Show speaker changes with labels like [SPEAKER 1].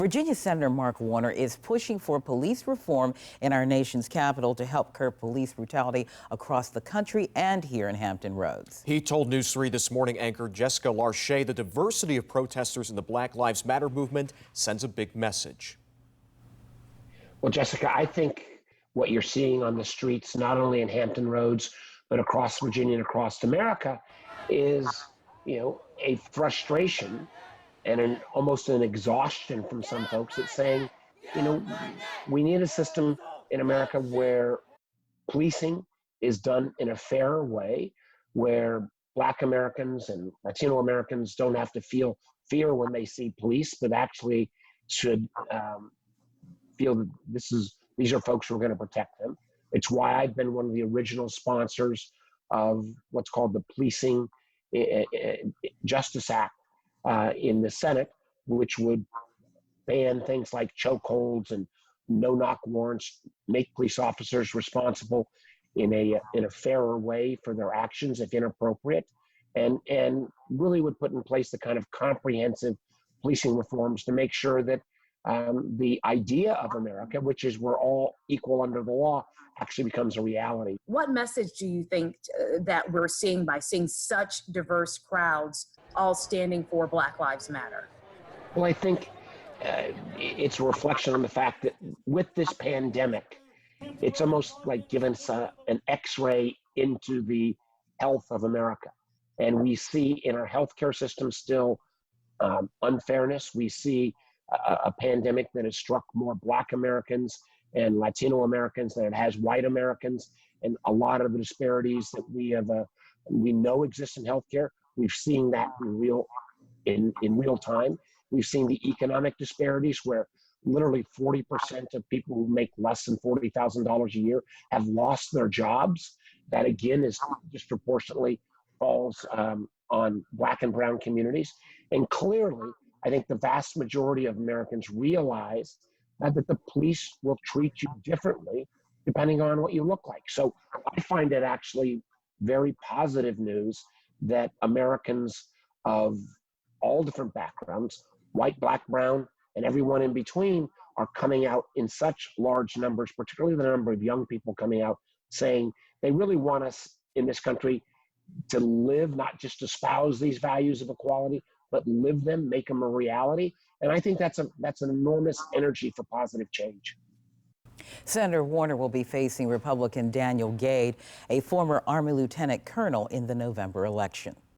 [SPEAKER 1] Virginia Senator Mark Warner is pushing for police reform in our nation's capital to help curb police brutality across the country and here in Hampton Roads.
[SPEAKER 2] He told News 3 This Morning anchor Jessica Larche the diversity of protesters in the Black Lives Matter movement sends a big message.
[SPEAKER 3] Well, Jessica, I think what you're seeing on the streets, not only in Hampton Roads, but across Virginia and across America, is, a frustration and almost an exhaustion from some folks that's saying, we need a system in America where policing is done in a fair way, where Black Americans and Latino Americans don't have to feel fear when they see police, but actually should feel that these are folks who are going to protect them. It's why I've been one of the original sponsors of what's called the Policing Justice Act in the Senate, which would ban things like chokeholds and no-knock warrants, make police officers responsible in a fairer way for their actions if inappropriate, and really would put in place the kind of comprehensive policing reforms to make sure that the idea of America, which is we're all equal under the law, actually becomes a reality.
[SPEAKER 4] What message do you think that we're seeing by seeing such diverse crowds all standing for Black Lives Matter?
[SPEAKER 3] Well, I think it's a reflection on the fact that with this pandemic, it's almost like giving us an X-ray into the health of America. And we see in our healthcare system still unfairness. We see a pandemic that has struck more Black Americans and Latino Americans than it has white Americans, and a lot of the disparities that we know exist in healthcare. We've seen that in real time. We've seen the economic disparities where literally 40% of people who make less than $40,000 a year have lost their jobs. That again is disproportionately falls on Black and brown communities. And clearly, I think the vast majority of Americans realize that the police will treat you differently depending on what you look like. So I find it actually very positive news that Americans of all different backgrounds, white, Black, brown, and everyone in between, are coming out in such large numbers, particularly the number of young people coming out saying they really want us in this country to live, not just espouse these values of equality, but live them, make them a reality. And I think that's an enormous energy for positive change.
[SPEAKER 1] Senator Warner will be facing Republican Daniel Gade, a former Army lieutenant colonel, in the November election.